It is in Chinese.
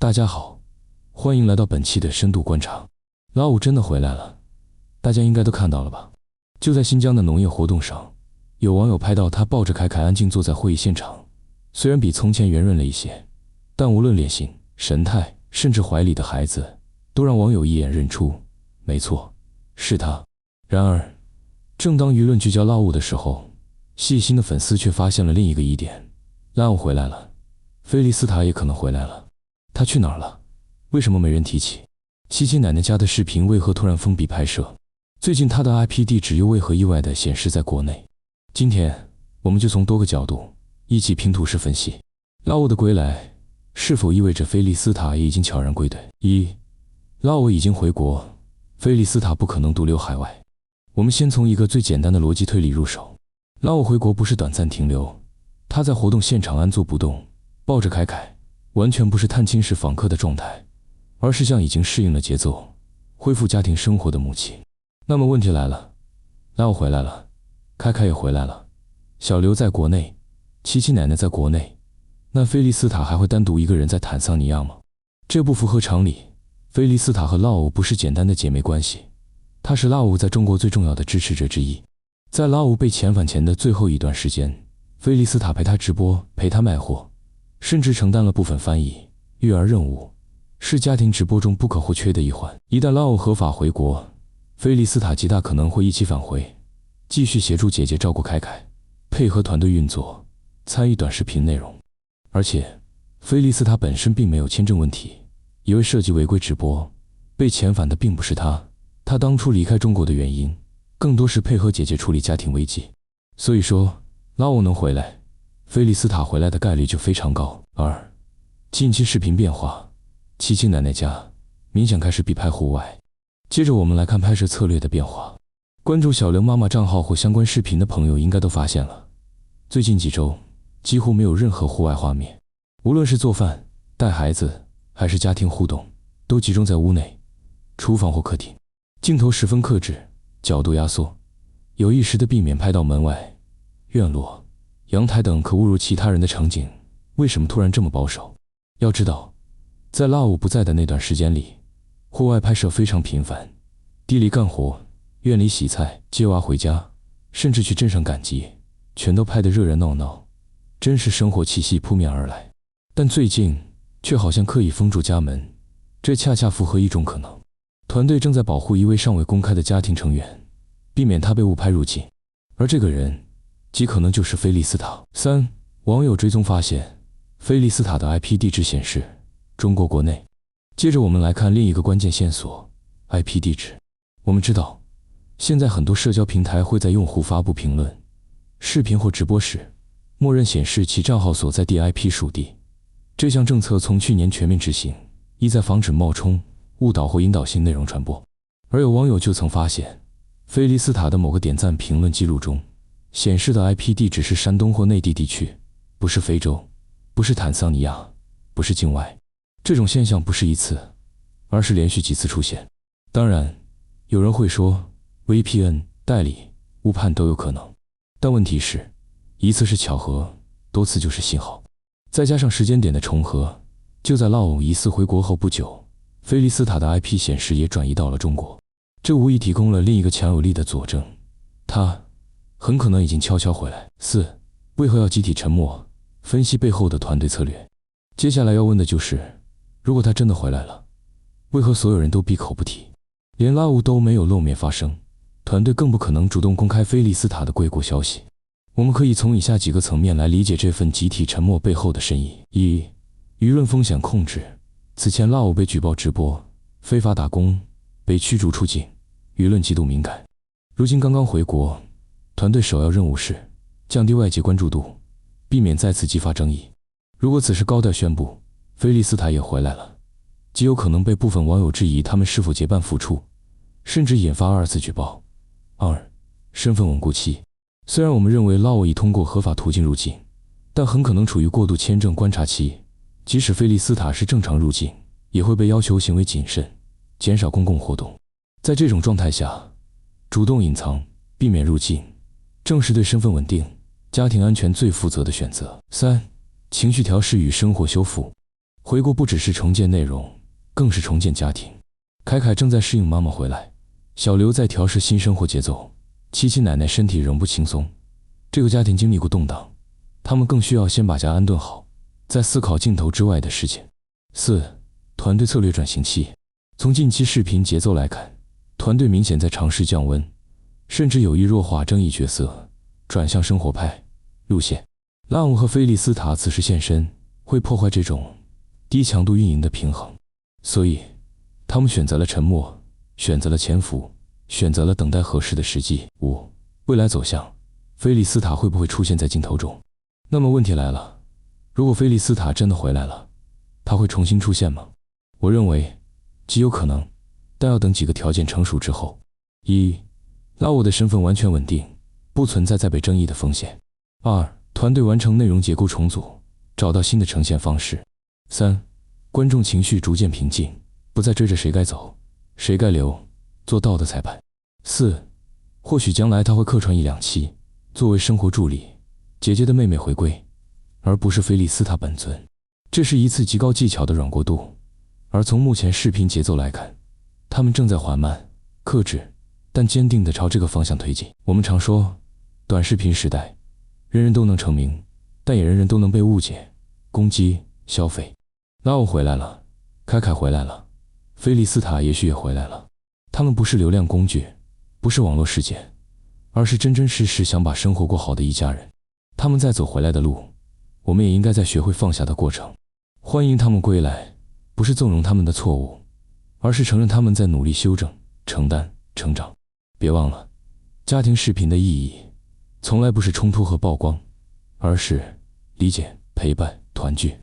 大家好，欢迎来到本期的深度观察。拉五真的回来了，大家应该都看到了吧？就在新疆的农业活动上，有网友拍到他抱着凯凯安静坐在会议现场，虽然比从前圆润了一些，但无论脸型、神态，甚至怀里的孩子，都让网友一眼认出，没错，是他。然而，正当舆论聚焦拉五的时候，细心的粉丝却发现了另一个疑点：拉五回来了，菲利斯塔也可能回来了。他去哪儿了？为什么没人提起？七七奶奶家的视频为何突然封闭拍摄？最近他的 IP 地址又为何意外地显示在国内？今天我们就从多个角度一起拼图式分析拉五的归来，是否意味着菲利斯塔也已经悄然归队？一，拉五已经回国，菲利斯塔不可能独留海外。我们先从一个最简单的逻辑推理入手。拉五回国不是短暂停留，他在活动现场安坐不动，抱着凯凯，完全不是探亲式访客的状态，而是像已经适应了节奏，恢复家庭生活的母亲。那么问题来了，拉五回来了，凯凯也回来了，小刘在国内，七七奶奶在国内，那菲利斯塔还会单独一个人在坦桑尼亚吗？这不符合常理。菲利斯塔和拉五不是简单的姐妹关系，她是拉五在中国最重要的支持者之一。在拉五被遣返前的最后一段时间，菲利斯塔陪他直播，陪他卖货，甚至承担了部分翻译、育儿任务，是家庭直播中不可或缺的一环。一旦拉五合法回国，菲利斯塔极大可能会一起返回，继续协助姐姐照顾凯凯，配合团队运作，参与短视频内容。而且，菲利斯塔本身并没有签证问题，因为涉及违规直播，被遣返的并不是他。他当初离开中国的原因，更多是配合姐姐处理家庭危机。所以说，拉五能回来，菲利斯塔回来的概率就非常高。二，近期视频变化，七七奶奶家明显开始避拍户外。接着我们来看拍摄策略的变化。关注小刘妈妈账号或相关视频的朋友应该都发现了，最近几周几乎没有任何户外画面，无论是做饭、带孩子还是家庭互动，都集中在屋内、厨房或客厅，镜头十分克制，角度压缩，有意识地避免拍到门外、院落、阳台等可误入其他人的场景。为什么突然这么保守？要知道，在拉五不在的那段时间里，户外拍摄非常频繁，地里干活、院里洗菜、接娃回家，甚至去镇上赶集，全都拍得热热闹闹，真是生活气息扑面而来。但最近却好像刻意封住家门，这恰恰符合一种可能：团队正在保护一位尚未公开的家庭成员，避免他被误拍入境，而这个人极可能就是菲利斯塔。三，网友追踪发现，菲利斯塔的 IP 地址显示中国国内。接着我们来看另一个关键线索 ，IP 地址。我们知道，现在很多社交平台会在用户发布评论、视频或直播时，默认显示其账号所在地 IP 属地。这项政策从去年全面执行，意在防止冒充、误导或引导性内容传播。而有网友就曾发现，菲利斯塔的某个点赞评论记录中显示的 IP 地址是山东或内地地区，不是非洲，不是坦桑尼亚，不是境外。这种现象不是一次，而是连续几次出现。当然，有人会说 VPN 代理误判都有可能，但问题是，一次是巧合，多次就是信号。再加上时间点的重合，就在拉五疑似回国后不久，菲利斯塔的 IP 显示也转移到了中国，这无疑提供了另一个强有力的佐证，他很可能已经悄悄回来。四，为何要集体沉默？分析背后的团队策略。接下来要问的就是，如果他真的回来了，为何所有人都闭口不提？连拉五都没有露面发声，团队更不可能主动公开菲利斯塔的归国消息。我们可以从以下几个层面来理解这份集体沉默背后的深意。一，舆论风险控制。此前拉五被举报直播、非法打工，被驱逐出境，舆论极度敏感。如今刚刚回国，团队首要任务是降低外界关注度，避免再次激发争议。如果此时高调宣布菲利斯塔也回来了，极有可能被部分网友质疑他们是否结伴复出，甚至引发二次举报。二，身份稳固期。虽然我们认为拉五已通过合法途径入境，但很可能处于过渡签证观察期，即使菲利斯塔是正常入境，也会被要求行为谨慎，减少公共活动。在这种状态下，主动隐藏，避免入境，正是对身份稳定、家庭安全最负责的选择。三，情绪调试与生活修复。回国不只是重建内容，更是重建家庭。凯凯正在适应妈妈回来，小刘在调试新生活节奏，七七奶奶身体仍不轻松。这个家庭经历过动荡，他们更需要先把家安顿好，再思考镜头之外的事情。4. 团队策略转型期。从近期视频节奏来看，团队明显在尝试降温，甚至有意弱化争议角色，转向生活派路线。拉姆和菲利斯塔此时现身，会破坏这种低强度运营的平衡，所以他们选择了沉默，选择了潜伏，选择了等待合适的时机。5. 未来走向。菲利斯塔会不会出现在镜头中？那么问题来了，如果菲利斯塔真的回来了，他会重新出现吗？我认为极有可能，但要等几个条件成熟之后。1. 拉沃的身份完全稳定，不存在再被争议的风险。2. 团队完成内容结构重组，找到新的呈现方式。3. 观众情绪逐渐平静，不再追着谁该走，谁该留，做道德裁判。4. 或许将来他会客串1-2期，作为生活助理，姐姐的妹妹回归，而不是菲利斯塔本尊。这是一次极高技巧的软过渡，而从目前视频节奏来看，他们正在缓慢、克制，但坚定地朝这个方向推进。我们常说，短视频时代，人人都能成名，但也人人都能被误解、攻击、消费。拉奥回来了，凯凯回来了，菲利斯塔也许也回来了。他们不是流量工具，不是网络事件，而是真真实实想把生活过好的一家人。他们在走回来的路，我们也应该在学会放下的过程。欢迎他们归来，不是纵容他们的错误，而是承认他们在努力修正、承担、成长。别忘了，家庭视频的意义从来不是冲突和曝光，而是理解、陪伴、团聚。